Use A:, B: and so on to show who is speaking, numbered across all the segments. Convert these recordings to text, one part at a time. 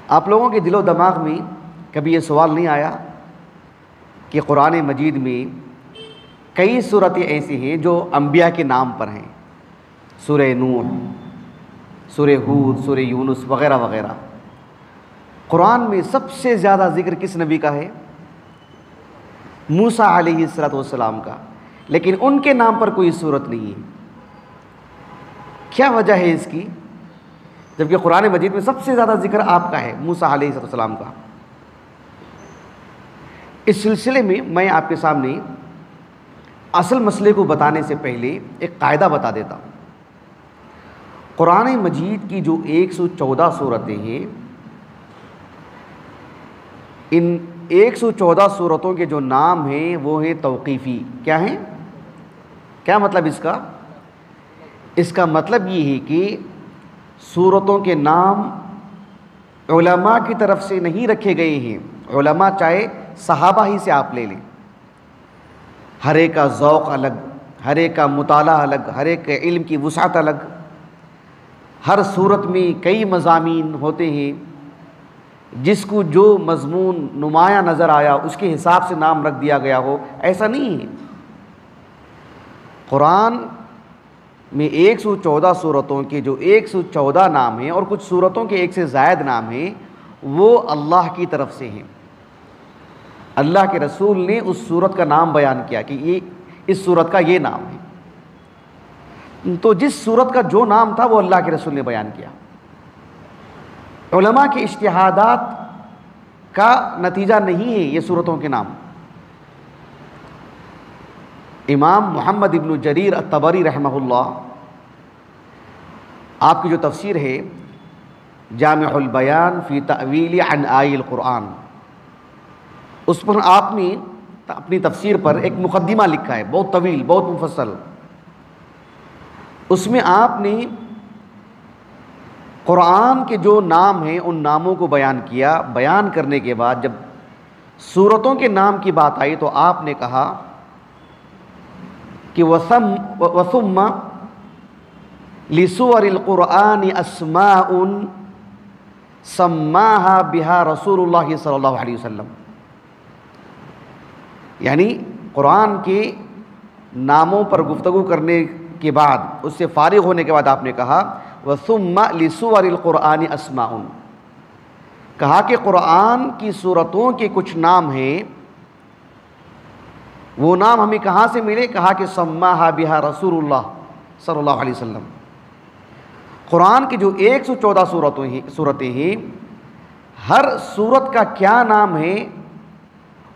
A: آپ لوگوں کے دل و دماغ میں کبھی یہ سوال نہیں آیا کہ قرآن مجید میں کئی صورتیں ایسی ہیں جو انبیاء کے نام پر ہیں؟ سورہ نوح، سورہ ہود، سورہ یونس وغیرہ وغیرہ۔ قرآن میں سب سے زیادہ ذکر کس نبی کا ہے؟ موسیٰ علیہ السلام کا، لیکن ان کے نام پر کوئی صورت نہیں ہے۔ کیا وجہ ہے اس کی، جبکہ قرآن مجید میں سب سے زیادہ ذکر آپ کا ہے، موسیٰ علیہ السلام کا؟ اس سلسلے میں میں آپ کے سامنے اصل مسئلے کو بتانے سے پہلے ایک قاعدہ بتا دیتا ہوں۔ قرآن مجید کی جو 114 صورتیں ہیں، ان 114 صورتوں کے جو نام ہیں وہ ہیں توقیفی۔ کیا ہیں؟ کیا مطلب اس کا؟ اس کا مطلب یہ ہے کہ صورتوں کے نام علماء کی طرف سے نہیں رکھے گئے ہیں۔ علماء چاہے صحابہ ہی سے آپ لے لیں، ہر ایک کا ذوق الگ، ہر ایک کا مطالعہ الگ، ہر ایک کے علم کی وسعت الگ، ہر صورت میں کئی مضامین ہوتے ہیں، جس کو جو مضمون نمایاں نظر آیا اس کے حساب سے نام رکھ دیا گیا ہو، ایسا نہیں ہے۔ قرآن میں 114 صورتوں کے جو 114 نام ہیں، اور کچھ صورتوں کے ایک سے زائد نام ہیں، وہ اللہ کی طرف سے ہیں۔ اللہ کے رسول نے اس صورت کا نام بیان کیا کہ یہ اس صورت کا یہ نام ہے، تو جس صورت کا جو نام تھا وہ اللہ کے رسول نے بیان کیا۔ علماء کے اجتہادات کا نتیجہ نہیں ہے یہ صورتوں کے نام۔ امام محمد ابن جریر الطبری رحمہ اللہ، آپ کی جو تفسیر ہے جامع البیان فی تأویل عنآئی القرآن، اس پر آپ نے اپنی تفسیر پر ایک مقدمہ لکھا ہے، بہت طویل، بہت مفصل۔ اس میں آپ نے قرآن کے جو نام ہیں ان ناموں کو بیان کیا۔ بیان کرنے کے بعد جب سورتوں کے نام کی بات آئی تو آپ نے کہا کہ وَثُمَّ لِسُوَرِ الْقُرْآنِ أَسْمَاءٌ سَمَّاهَا بِهَا رسول اللہ صلی اللہ علیہ وسلم، یعنی قرآن کے ناموں پر گفتگو کرنے کے بعد، اس سے فارغ ہونے کے بعد آپ نے کہا وَثُمَّ لِسُوَرِ الْقُرْآنِ أَسْمَاءٌ، کہا کہ قرآن کی صورتوں کے کچھ نام ہیں، وہ نام ہمیں کہاں سے ملے؟ کہا کہ سماہا بہا رسول اللہ صلی اللہ علیہ وسلم۔ قرآن کی جو 114 صورتیں ہیں، ہر صورت کا کیا نام ہے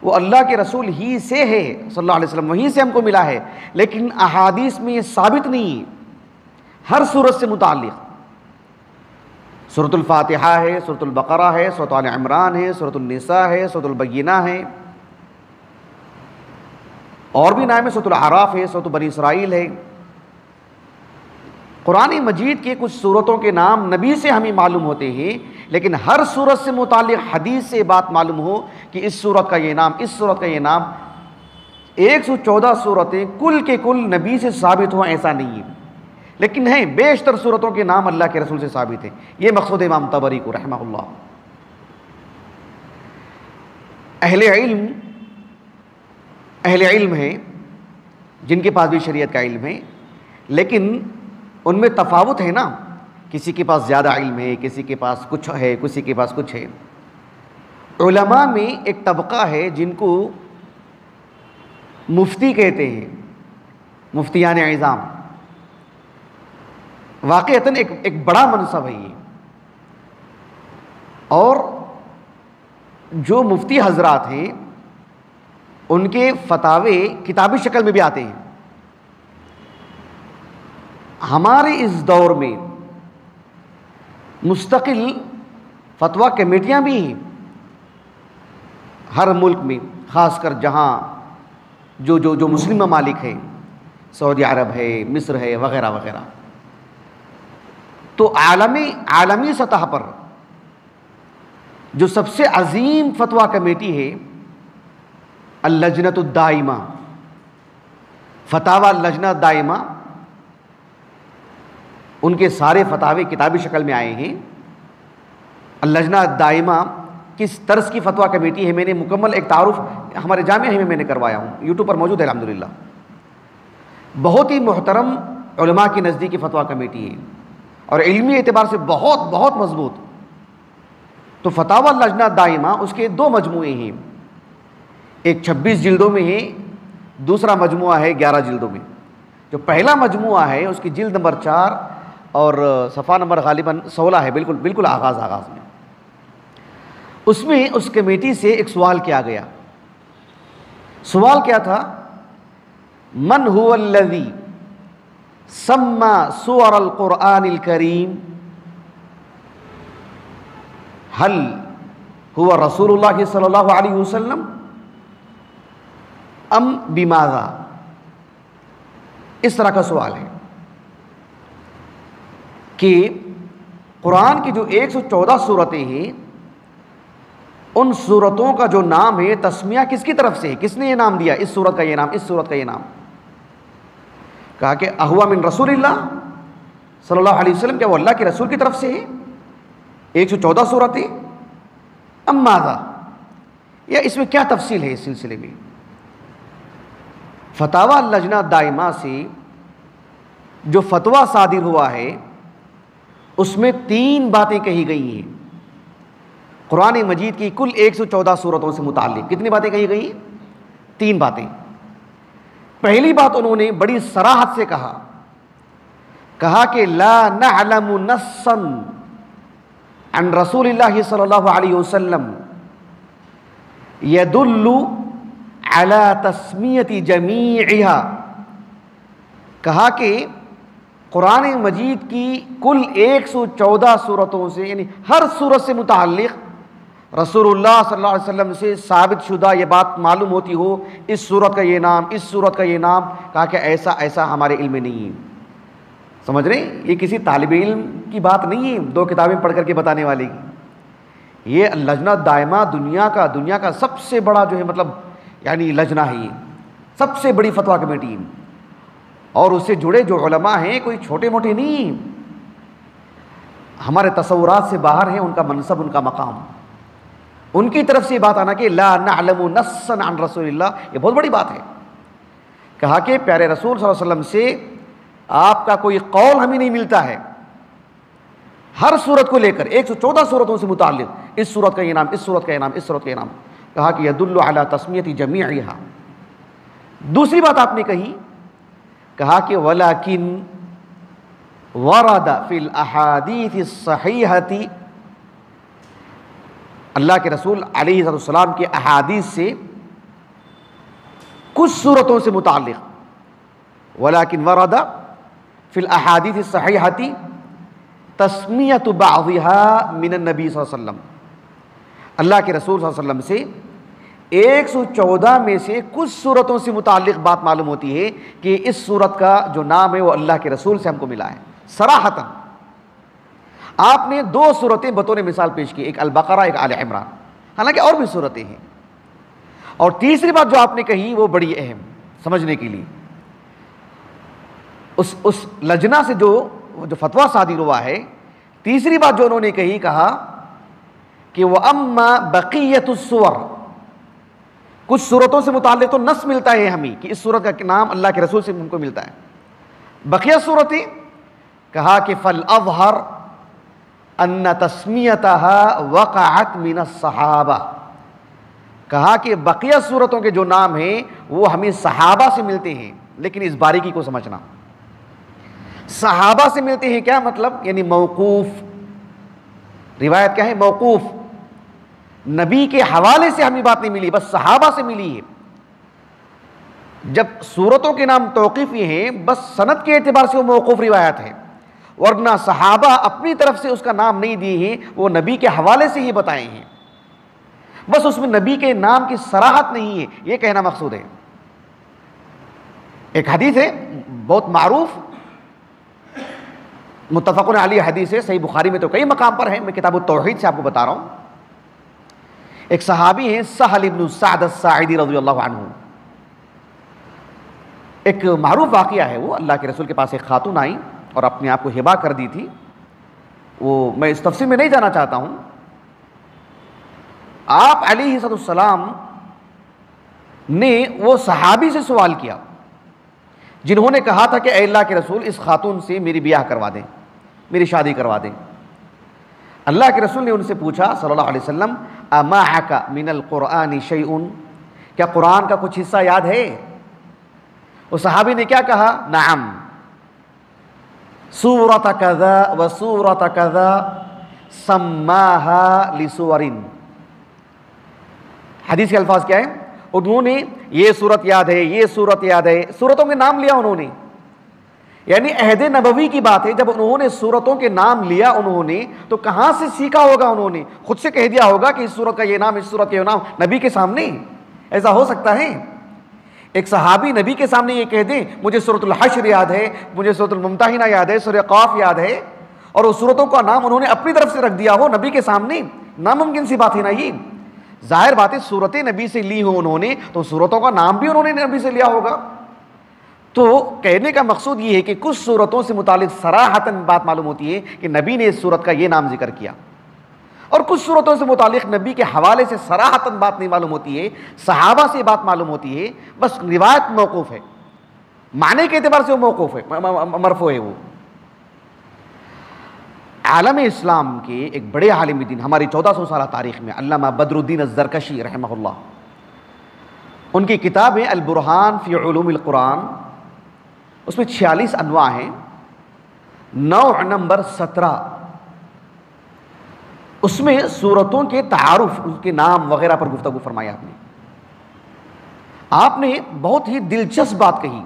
A: وہ اللہ کے رسول ہی سے ہے صلی اللہ علیہ وسلم، وہیں سے ہم کو ملا ہے، لیکن احادیث میں یہ ثابت نہیں ہر صورت سے متعلق۔ سورۃ الفاتحہ ہے، سورۃ البقرہ ہے، سورۃ آل عمران ہے، سورۃ النساء ہے، سورۃ البینہ ہے، اور بھی نام ہے، سورۃ الاعراف ہے، سورۃ بنی اسرائیل ہے۔ قرآن مجید کے کچھ صورتوں کے نام نبی سے ہمیں معلوم ہوتے ہیں، لیکن ہر صورت سے متعلق حدیث سے بات معلوم ہو کہ اس صورت کا یہ نام، اس صورت کا یہ نام، 114 صورتیں کل کے کل نبی سے ثابت ہوں ایسا نہیں ہے، لیکن ہیں بیشتر صورتوں کے نام اللہ کے رسول سے ثابت ہیں۔ یہ مقصود امام طبری کو رحمہ اللہ۔ اہل علم ہیں جن کے پاس بھی شریعت کا علم ہے، لیکن ان میں تفاوت ہے نا، کسی کے پاس زیادہ علم ہے، کسی کے پاس کچھ ہے، کسی کے پاس کچھ ہے۔ علماء میں ایک طبقہ ہے جن کو مفتی کہتے ہیں، مفتیان اعظام، واقعتاً ایک بڑا منصب ہے یہ، اور جو مفتی حضرات ہیں ان کے فتاوے کتابی شکل میں بھی آتے ہیں۔ ہمارے اس دور میں مستقل فتویٰ کمیٹیاں بھی ہیں ہر ملک میں، خاص کر جہاں جو مسلم ممالک ہیں، سعودی عرب ہے، مصر ہے، وغیرہ وغیرہ۔ تو عالمی سطح پر جو سب سے عظیم فتویٰ کمیٹی ہے اللجنۃ الدائمہ، فتاوی اللجنہ دائمہ، ان کے سارے فتاوے کتابی شکل میں آئے ہیں۔ اللجنہ دائمہ کس طرز کی فتویٰ کمیٹی ہے، میں نے مکمل ایک تعارف ہمارے جامعہ ہی میں نے کروایا ہوں، یوٹیوب پر موجود ہے الحمدللہ۔ بہت ہی محترم علماء کی نزدیکی فتویٰ کمیٹی ہے اور علمی اعتبار سے بہت بہت مضبوط۔ تو فتاوی لجنہ دائمہ اس کے دو مجموعے ہیں، ایک 26 جلدوں میں ہے، دوسرا مجموعہ ہے 11 جلدوں میں۔ جو پہلا مجموعہ ہے اس کی جلد نمبر 4 اور صفحہ نمبر غالباً 16 ہے، بالکل آغاز میں۔ اس میں اس کمیٹی سے ایک سوال کیا گیا۔ سوال کیا تھا؟ من هو الذي سمى سور القرآن الكريم؟ هل هو رسول اللہ صلی اللہ علیہ وسلم ام بماذا؟ اس طرح کا سوال ہے کہ قرآن کی جو 114 صورتیں ہیں، ان صورتوں کا جو نام ہے تسمیہ کس کی طرف سے ہے؟ کس نے یہ نام دیا؟ اس صورت کا یہ نام، اس صورت کا یہ نام۔ کہا کہ اہوا من رسول اللہ صلی اللہ علیہ وسلم، کیا وہ اللہ کے رسول کی طرف سے ہے 114 صورتیں؟ ام ماذا، یا اس میں کیا تفصیل ہے اس سلسلے میں؟ فتاوی لجنہ دائمہ سے جو فتویٰ صادر ہوا ہے اس میں 3 باتیں کہی گئی ہیں قرآن مجید کی کل 114 صورتوں سے متعلق۔ کتنی باتیں کہی گئی ہیں؟ 3 باتیں۔ پہلی بات انہوں نے بڑی صراحت سے کہا کہ لا نعلم نصا عن رسول اللہ صلی اللہ علیہ وسلم يدل على تسمیت جمیعها۔ کہا کہ قرآن مجید کی کل 114 صورتوں سے، یعنی ہر صورت سے متعلق رسول اللہ صلی اللہ علیہ وسلم سے ثابت شدہ یہ بات معلوم ہوتی ہو، اس صورت کا یہ نام، اس صورت کا یہ نام۔ کہا کہ ایسا ہمارے علم میں نہیں ہے۔ سمجھ رہے ہیں؟ یہ کسی طالب علم کی بات نہیں ہے 2 کتابیں پڑھ کر کے بتانے والے کی۔ یہ لجنہ دائمہ دنیا کا سب سے بڑا جو ہے یعنی لجنہ ہے، یہ سب سے بڑی فتویٰ کمیٹی ہے، اور اس سے جڑے جو علماء ہیں کوئی چھوٹے موٹے نہیں ہیں، ہمارے تصورات سے باہر ہیں ان کا منصب، ان کا مقام۔ ان کی طرف سے یہ بات آنا کہ لا نعلم نصا عن رسول اللہ، یہ بہت بڑی بات ہے۔ کہا کہ پیارے رسول صلی اللہ علیہ وسلم سے آپ کا کوئی قول ہمیں نہیں ملتا ہے ہر صورت کو لے کر، 114 صورتوں سے متعلق، اس صورت کا یہ نام، اس صورت کا یہ نام، اس صورت کا یہ نام۔ کہا کہ یدل علی تسمیت جمیعها۔ دوسری بات آپ نے کہا کہ ولیکن ورد فی الاحادیث الصحیحۃ، اللہ کے رسول علیہ السلام کے احادیث سے کچھ صورتوں سے متعلق، ولیکن ورد فی الاحادیث الصحیحۃ تسمیت بعضها من النبی صلی اللہ علیہ وسلم۔ اللہ کے رسول صلی اللہ علیہ وسلم سے 114 میں سے کچھ صورتوں سے متعلق بات معلوم ہوتی ہے کہ اس صورت کا جو نام ہے وہ اللہ کے رسول سے ہم کو ملا ہے صراحتاً۔ آپ نے 2 صورتیں بطور مثال پیش کی، ایک البقرہ، ایک آل عمران، حالانکہ اور بھی صورتیں ہیں۔ اور تیسری بات جو آپ نے کہی وہ بڑی اہم سمجھنے کے لیے، اس لجنہ سے جو فتویٰ صادر ہوا ہے، تیسری بات جو انہوں نے کہا کہ وَأَمَّا بَقِيَّةُ السُّوَرِ، کچھ صورتوں سے متعلق تو نص ملتا ہے ہمیں کہ اس صورت کا نام اللہ کے رسول سے ہم کو ملتا ہے، بقیہ صورتیں کہا کہ فَالْأَظْهَرُ أَنَّ تَسْمِيَتَهَا وَقَعَتْ مِنَ الصَّحَابَةِ، کہا کہ بقیہ صورتوں کے جو نام ہیں وہ ہمیں صحابہ سے ملتے ہیں، لیکن اس باریکی کو سمجھنا، صحابہ سے ملتے ہیں کیا مطلب؟ یعنی موقوف روایت کیا ہے؟ موقوف، نبی کے حوالے سے ہمیں بات نہیں ملی، بس صحابہ سے ملی ہے۔ جب صورتوں کے نام توقیفی ہیں بس سند کے اعتبار سے وہ موقوف روایت ہے، ورنہ صحابہ اپنی طرف سے اس کا نام نہیں دیے ہیں، وہ نبی کے حوالے سے ہی بتائے ہیں، بس اس میں نبی کے نام کی صراحت نہیں ہے، یہ کہنا مقصود ہے۔ ایک حدیث ہے بہت معروف، متفقن علیہ حدیث ہے، صحیح بخاری میں تو کئی مقام پر ہے، میں کتاب التوحید سے آپ کو بتا رہا ہوں۔ ایک صحابی ہیں سہل ابن سعد الساعدی رضی اللہ عنہ، ایک معروف واقعہ ہے، وہ اللہ کے رسول کے پاس ایک خاتون آئی اور اپنے آپ کو ہبا کر دی تھی، وہ میں اس تفصیل میں نہیں جانا چاہتا ہوں، آپ علیہ السلام نے وہ صحابی سے سوال کیا جنہوں نے کہا تھا کہ اے اللہ کے رسول اس خاتون سے میری بیاہ کروا دیں، میری شادی کروا دیں۔ اللہ کے رسول نے ان سے پوچھا صلی اللہ علیہ وسلم امعک من القرآن شیء، کیا قرآن کا کچھ حصہ یاد ہے؟ اس صحابی نے کیا کہا؟ نعم، سورۃ کذا و سورۃ کذا سماہا لسور۔ حدیث کے الفاظ کیا ہیں؟ انہوں نے یہ سورت یاد ہے، یہ سورت یاد ہے، سورتوں کے نام لیا انہوں نے، یعنی عہد نبوی کی بات ہے۔ جب انہوں نے سورتوں کے نام لیا انہوں نے، تو کہاں سے سیکھا ہوگا؟ انہوں نے خود سے کہہ دیا ہوگا کہ اس سورت کا یہ نام، اس سورت کا یہ نام، نبی کے سامنے؟ ایسا ہو سکتا ہے؟ ایک صحابی نبی کے سامنے یہ کہہ دیں مجھے سورۃ الحشر یاد ہے، مجھے سورۃ الممتحنہ یاد ہے، سورہ قاف یاد ہے، اور اس سورتوں کا نام انہوں نے اپنی طرف سے رکھ دیا ہو نبی کے سامنے؟ ناممکن سی بات ہے نا یہ۔ ظاہر بات ہے سورتیں نبی سے لی ہوں انہوں نے، تو سورتوں کا نام بھی انہوں نے نبی سے لیا ہوگا۔ تو کہنے کا مقصود یہ ہے کہ کچھ سورتوں سے متعلق صراحتاً بات معلوم ہوتی ہے کہ نبی نے اس سورت کا یہ نام ذکر کیا، اور کچھ سورتوں سے متعلق نبی کے حوالے سے صراحتاً بات نہیں معلوم ہوتی ہے، صحابہ سے بات معلوم ہوتی ہے، بس روایت موقوف ہے، معنی کے اعتبار سے وہ موقوف ہے، مرفوع ہے۔ وہ عالم اسلام کے ایک بڑے عالم دین ہماری 1400 سالہ تاریخ میں علامہ بدر الدین الزرکشی رحمہ اللہ، ان کی کتاب ہے البرہان فی علوم القرآن، اس میں 46 انواع ہیں، نوع نمبر 17 اس میں سورتوں کے تعارف، ان کے نام وغیرہ پر گفتگو فرمائی آپ نے بہت ہی دلچسپ بات کہی،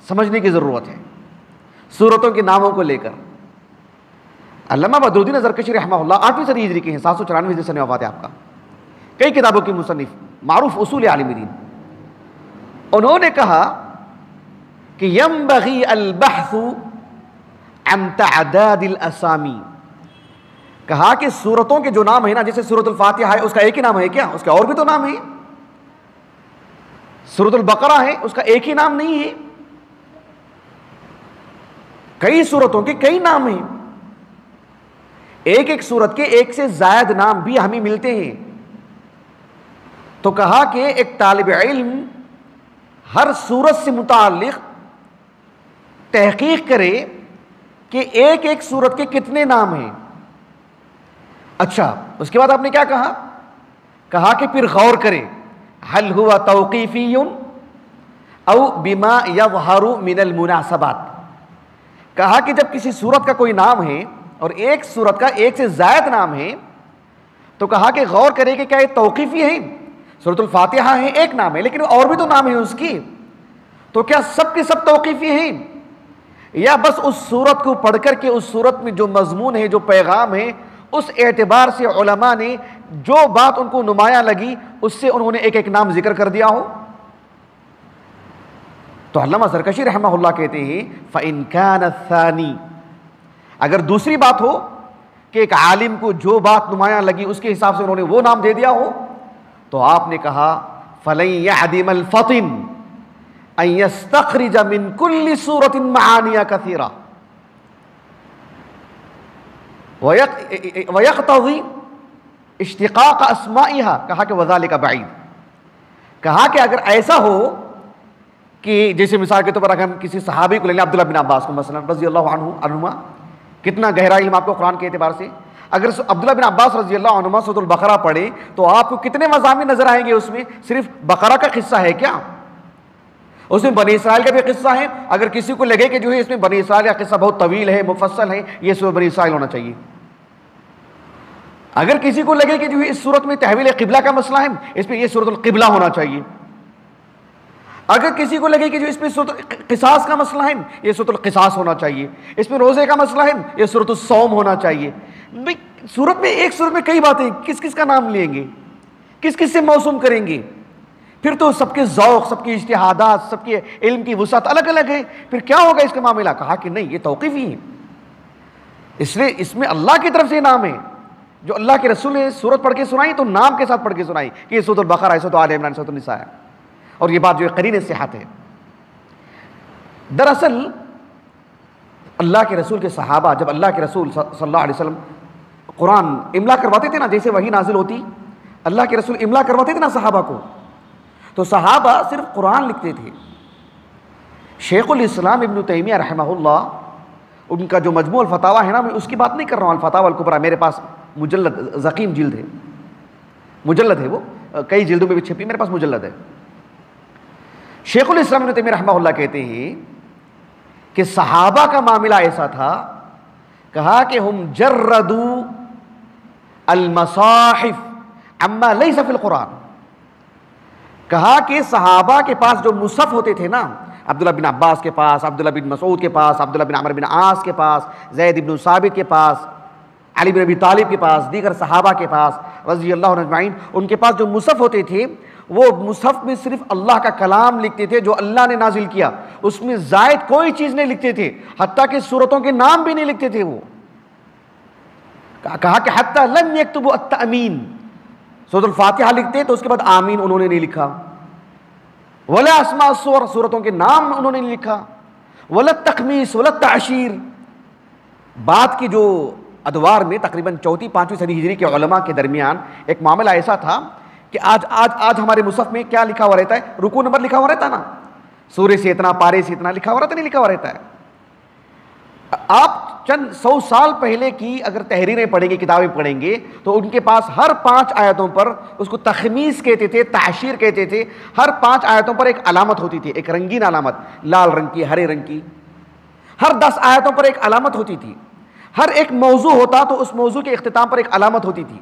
A: سمجھنے کی ضرورت ہے سورتوں کے ناموں کو لے کر۔ علامہ بدر الدین زرکشی رحمہ اللہ 8ویں صدی ہجری کے ہیں، 794 ہجری سن وفات ہے آپ کا، کئی کتابوں کے مصنف، معروف اصول عالم دین۔ انہوں نے کہا کہ ينبغي البحث عن تعداد الاسامی، کہا کہ سورتوں کے جو نام ہیں نا، جیسے سورۃ الفاتحہ ہے اس کا ایک ہی نام ہے کیا؟ اس کے اور بھی تو نام ہیں۔ سورۃ البقرہ ہے اس کا ایک ہی نام نہیں ہے، کئی سورتوں کے کئی نام ہیں، ایک ایک سورت کے ایک سے زائد نام بھی ہمیں ملتے ہیں۔ تو کہا کہ ایک طالب علم ہر سورت سے متعلق تحقیق کرے کہ ایک ایک سورت کے کتنے نام ہیں۔ اچھا، اس کے بعد آپ نے کیا کہا؟ کہا کہ پھر غور کرے هل هو توقیفی او بما یظہر من المناسبات، کہا کہ جب کسی سورت کا کوئی نام ہے اور ایک سورت کا ایک سے زائد نام ہے، تو کہا کہ غور کرے کہ کیا یہ توقیفی ہے؟ سورۃ الفاتحہ ہے ایک نام ہے لیکن اور بھی تو نام ہے اس کی، تو کیا سب کے سب توقیفی ہیں، یا بس اس سورت کو پڑھ کر کے اس سورت میں جو مضمون ہے، جو پیغام ہے، اس اعتبار سے علماء نے جو بات ان کو نمایاں لگی اس سے انہوں نے ایک ایک نام ذکر کر دیا ہو؟ تو علامہ زرکشی رحمہ اللہ کہتے ہیں فَإِن كَانَ الثَّانِي، اگر دوسری بات ہو کہ ایک عالم کو جو بات نمایاں لگی اس کے حساب سے انہوں نے وہ نام دے دیا ہو، تو آپ نے کہا فَلَن يَعْدِمَ الْفَطِنُ أَن يَسْتَخْرِجَ مِن كُلِّ سُورَةٍ مَعَانِيَ كَثِيرَةً وَيَقْتَضِي اشتقاق اسمائها، کہا کہ وَذَلِكَ بَعِيدٌ، کہا کہ اگر ایسا ہو کہ جیسے مثال کے طور پر اگر ہم کسی صحابی کو لے لیں، عبداللہ بن عباس کو مثلا رضی اللہ عنہما، کتنا گہرا علم آپ کو قرآن کے اعتبار سے، اگر عبداللہ بن عباس رضی اللہ عنہما سورۃ البقرہ پڑھیں تو آپ کو کتنے مضامین نظر آئیں گے؟ اس میں صرف بقرہ کا قصہ ہے کیا؟ اس میں بنی اسرائیل کا بھی قصہ ہے۔ اگر کسی کو لگے کہ جو ہے اس میں بنی اسرائیل کا قصہ بہت طویل ہے، مفصل ہے، یہ سورۃ بنی اسرائیل ہونا چاہیے۔ اگر کسی کو لگے کہ جو ہے اس سورت میں تحویل قبلہ کا مسئلہ ہے، اس میں یہ سورۃ القبلہ ہونا چاہیے۔ اگر کسی کو لگے کہ جو اس میں سورۃ قصاص کا مسئلہ ہے، یہ سورۃ القصاص ہونا چاہیے۔ اس میں روزے کا مسئلہ ہے، یہ سورۃ الصوم ہونا چاہیے۔ سورت میں ایک سورت میں کئی باتیں، کس کس کا نام لیں گے، کس کس سے موسوم کریں گے؟ پھر تو سب کے ذوق، سب کی اجتہادات، سب کے علم کی وسعت الگ الگ ہے، پھر کیا ہوگا اس کا معاملہ؟ کہا کہ نہیں، یہ توقیفی ہے، اس لیے اس میں اللہ کی طرف سے نام ہے، جو اللہ کے رسول نے سورت پڑھ کے سنائی تو نام کے ساتھ پڑھ کے سنائی کہ یہ سورۃ البقرہ ہے، سورۃ آل عمران، سورۃ النساء ہے، اور یہ بات جو ہے قرین صحت ہے۔ دراصل اللہ کے رسول کے صحابہ جب اللہ کے رسول صلی اللہ علیہ وسلم قرآن املا کرواتے تھے نا، جیسے وحی نازل ہوتی اللہ کے رسول املا کرواتے تھے نا صحابہ کو، تو صحابہ صرف قرآن لکھتے تھے۔ شیخ الاسلام ابن تیمیہ رحمہ اللہ، ان کا جو مجموع الفتاوی ہے نا، میں اس کی بات نہیں کر رہا ہوں، الفتاوی الکبریٰ، میرے پاس مجلد ضخیم جلد ہے، مجلد ہے، وہ کئی جلدوں میں بھی چھپی، میرے پاس مجلد ہے۔ شیخ الاسلام ابن تیمیہ رحمہ اللہ کہتے ہیں کہ صحابہ کا معاملہ ایسا تھا، کہا کہ ہم جردوا المصاحف عما لیس فی القرآن، کہا کہ صحابہ کے پاس جو مصحف ہوتے تھے نا، عبداللہ بن عباس کے پاس، عبداللہ بن مسعود کے پاس، عبداللہ بن عمر بن عاص کے پاس، زید بن ثابت کے پاس، علی بن ابی طالب کے پاس، دیگر صحابہ کے پاس رضی اللہ عنہم اجمعین، ان کے پاس جو مصحف ہوتے تھے وہ مصحف میں صرف اللہ کا کلام لکھتے تھے جو اللہ نے نازل کیا، اس میں زائد کوئی چیز نہیں لکھتے تھے، حتیٰ کہ سورتوں کے نام بھی نہیں لکھتے تھے۔ وہ کہا کہ حتیٰ لم یکتبوا التأمین، سورۃ الفاتحہ لکھتے تو اس کے بعد آمین انہوں نے نہیں لکھا، ولا اسماء السور، سورتوں کے نام انہوں نے نہیں لکھا، ولا التخمیس ولا التعشیر۔ بعد کی جو ادوار میں تقریباً 4ویں-5ویں صدی ہجری کے علماء کے درمیان ایک معاملہ ایسا تھا کہ آج ہمارے مصحف میں کیا لکھا ہوا رہتا ہے؟ رکوع نمبر لکھا ہوا رہتا ہے نا، سورے سے اتنا، پارے سے اتنا لکھا ہوا رہتا ہے، نہیں لکھا ہوا رہتا ہے۔ آپ چند 100 سال پہلے کی اگر تحریریں پڑھیں گے، کتابیں پڑھیں گے، تو ان کے پاس ہر 5 آیتوں پر، اس کو تخمیس کہتے تھے، تعشیر کہتے تھے، ہر 5 آیتوں پر ایک علامت ہوتی تھی، ایک رنگین علامت، لال رنگ کی، ہرے رنگ کی، ہر 10 آیتوں پر ایک علامت ہوتی تھی، ہر ایک موضوع ہوتا تو اس موضوع کے اختتام پر ایک علامت ہوتی تھی۔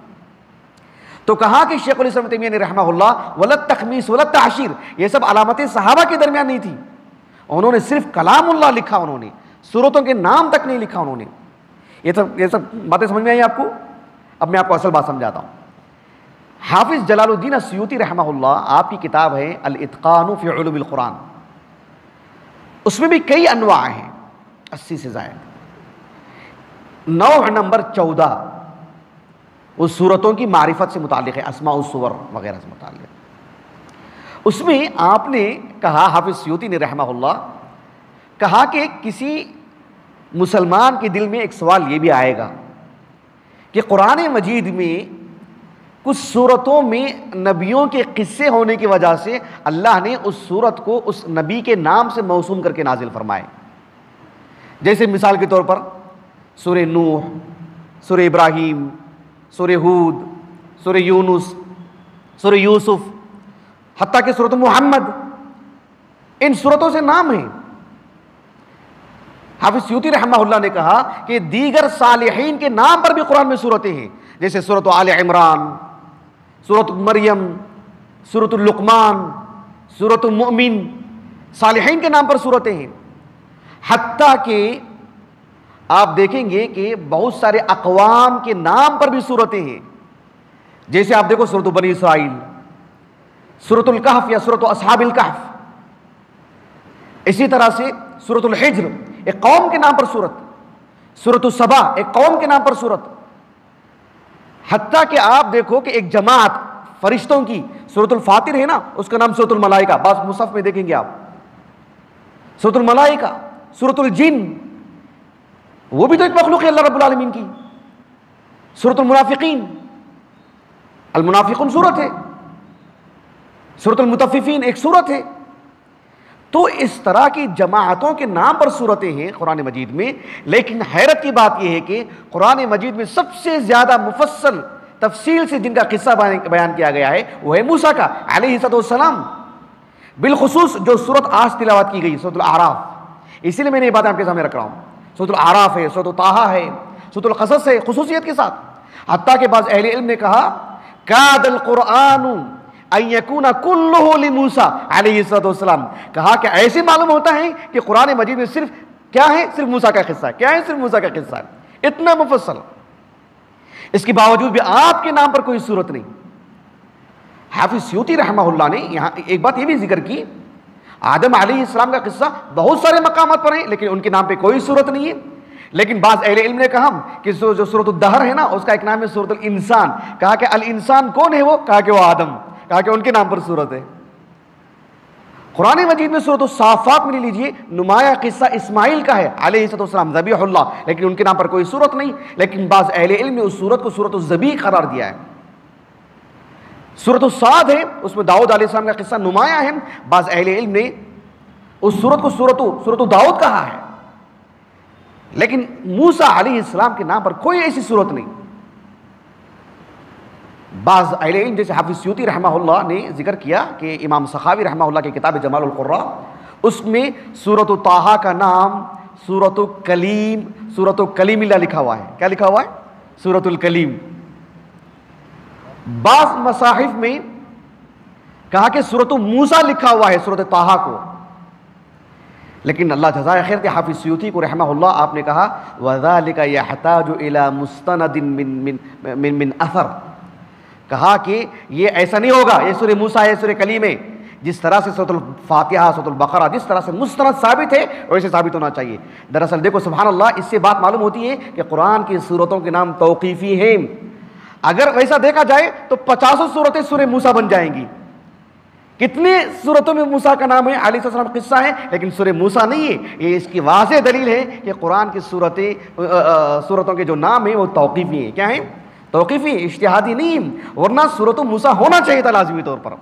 A: تو کہا کہ شیخ الاسلام تیمیہ نے رحمہ اللہ ولا التخمیس ولا التعشیر، یہ سب علامتیں صحابہ کے درمیان نہیں تھی، انہوں نے صرف کلام اللہ لکھا، انہوں نے سورتوں کے نام تک نہیں لکھا انہوں نے۔ یہ سب باتیں سمجھ میں آئی آپ کو؟ اب میں آپ کو اصل بات سمجھاتا ہوں۔ حافظ جلال الدین السیوطی رحمہ اللہ، آپ کی کتاب ہے الاتقان فی علوم القرآن، اس میں بھی کئی انواع ہیں، 80 سے زائد۔ نوع نمبر 14 وہ سورتوں کی معرفت سے متعلق ہے، اسماء السور وغیرہ سے متعلق۔ اس میں آپ نے کہا، حافظ سیوطی نے رحمہ اللہ کہا کہ کسی مسلمان کے دل میں ایک سوال یہ بھی آئے گا کہ قرآن مجید میں کچھ صورتوں میں نبیوں کے قصے ہونے کی وجہ سے اللہ نے اس صورت کو اس نبی کے نام سے موسوم کر کے نازل فرمائے، جیسے مثال کے طور پر سورہ نوح، سورہ ابراہیم، سورہ ہود، سورہ یونس، سورہ یوسف، حتیٰ کہ سورۃ محمد، ان سورتوں سے نام ہیں۔ حافظ سیوطی رحمہ اللہ نے کہا کہ دیگر صالحین کے نام پر بھی قرآن میں سورتیں ہیں، جیسے سورۃ آل عمران، سورۃ مریم، سورۃ اللقمان، سورۃ المؤمن، صالحین کے نام پر سورتیں ہیں۔ حتیٰ کہ آپ دیکھیں گے کہ بہت سارے اقوام کے نام پر بھی سورتیں ہیں، جیسے آپ دیکھو سورۃ بنی اسرائیل، سورۃ الکہف یا سورۃ اصحاب الکہف، اسی طرح سے سورۃ الحجر ایک قوم کے نام پر سورت، سورۃ السبا ایک قوم کے نام پر سورت۔ حتیٰ کہ آپ دیکھو کہ ایک جماعت فرشتوں کی، سورۃ الفاطر ہے نا، اس کا نام سورۃ الملائکہ، بعض مصحف میں دیکھیں گے آپ، سورۃ الملائکہ، سورۃ الجن، وہ بھی تو ایک مخلوق ہے اللہ رب العالمین کی، سورۃ المنافقین، المنافقون سورت ہے، سورۃ المطففین ایک سورت ہے۔ تو اس طرح کی جماعتوں کے نام پر سورتیں ہیں قرآن مجید میں، لیکن حیرت کی بات یہ ہے کہ قرآن مجید میں سب سے زیادہ مفصل تفصیل سے جن کا قصہ بیان کیا گیا ہے وہ ہے موسیٰ کا علیہ السلام، بالخصوص جو سورت آج تلاوت کی گئی، سورۃ الاعراف۔ اسی لیے میں نے یہ باتیں آپ کے سامنے رکھ رہا ہوں۔ سورۃ الاعراف ہے، سورۃ طٰہٰ ہے، سورۃ القصص ہے، خصوصیت کے ساتھ۔ حتیٰ کہ بعض اہل علم نے کہا کاد القرآن ان یکون کلہ لموسیٰ علیہ السلام، کہا کہ ایسے معلوم ہوتا ہے کہ قرآن مجید میں صرف کیا ہے، صرف موسیٰ کا قصہ ہے، کیا ہے، صرف موسیٰ کا قصہ ہے، اتنا مفصل۔ اس کے باوجود بھی آپ کے نام پر کوئی صورت نہیں۔ حافظ سیوطی رحمہ اللہ نے یہاں ایک بات یہ بھی ذکر کی، آدم علیہ السلام کا قصہ بہت سارے مقامات پر ہے لیکن ان کے نام پہ کوئی صورت نہیں ہے۔ لیکن بعض اہل علم نے کہا کہ جو سورۃ الدہر ہے نا، اس کا ایک نام ہے سورۃ الانسان، کہا کہ الانسان کون ہے وہ، کہا کہ وہ آدم، کہا کہ ان کے نام پر صورت ہے۔ قرآن مجید میں سورۃ الصافات میں لے لیجئے، نمایاں قصہ اسماعیل کا ہے علیہ السلام، ذبیح اللہ، لیکن ان کے نام پر کوئی صورت نہیں، لیکن بعض اہل علم نے اس صورت کو سورۃ الذبیح قرار دیا ہے۔ سورۃ الصاد ہے، اس میں داؤد علیہ السلام کا قصہ نمایاں ہے. بعض اہل علم نے اس سورت کو سورۃ داؤد کہا ہے، لیکن موسیٰ علیہ السلام کے نام پر کوئی ایسی سورت نہیں. بعض اہل علم جیسے حافظ سیوطی رحمہ اللہ نے ذکر کیا کہ امام سخاوی رحمہ اللہ کی کتاب جمال القراء، اس میں سورۃ طٰہٰ کا نام سورۃ کلیم اللہ لکھا ہوا ہے. کیا لکھا ہوا ہے؟ سورۃ الکلیم. بعض مصاحف میں کہا کہ سورۃ موسیٰ لکھا ہوا ہے سورۃ طٰہٰ کو، لیکن اللہ جزائے خیر کہ حافظ سیوطی کو رحمہ اللہ آپ نے کہا وَذَلِكَ يَحْتَاجُ إِلَى مُسْتَنَدٍ مِّن أَثَرٍ، کہا کہ یہ ایسا نہیں ہوگا، یہ سورہ موسیٰ ہے، سورہ کلیم ہے، جس طرح سے سورۃ الفاتحہ، سورۃ البقرہ جس طرح سے مستند ثابت ہے ویسے ثابت ہونا چاہیے. دراصل دیکھو سبحان اللہ، اس سے بات معلوم ہوتی ہے کہ قرآن کی صورتوں کے نام توقیفی ہیں. اگر ویسا دیکھا جائے تو 50 صورتیں سورہ موسیٰ بن جائیں گی. کتنے صورتوں میں موسیٰ کا نام ہے، علیہ السلام قصہ ہے، لیکن سورہ موسیٰ نہیں ہے. یہ اس کی واضح دلیل ہے کہ قرآن کی صورتوں کے جو نام ہیں وہ توقیفی ہیں. کیا ہیں؟ توقیفی، اجتہادی نہیں، ورنہ سورۃ موسیٰ ہونا چاہیے تھا لازمی طور پر.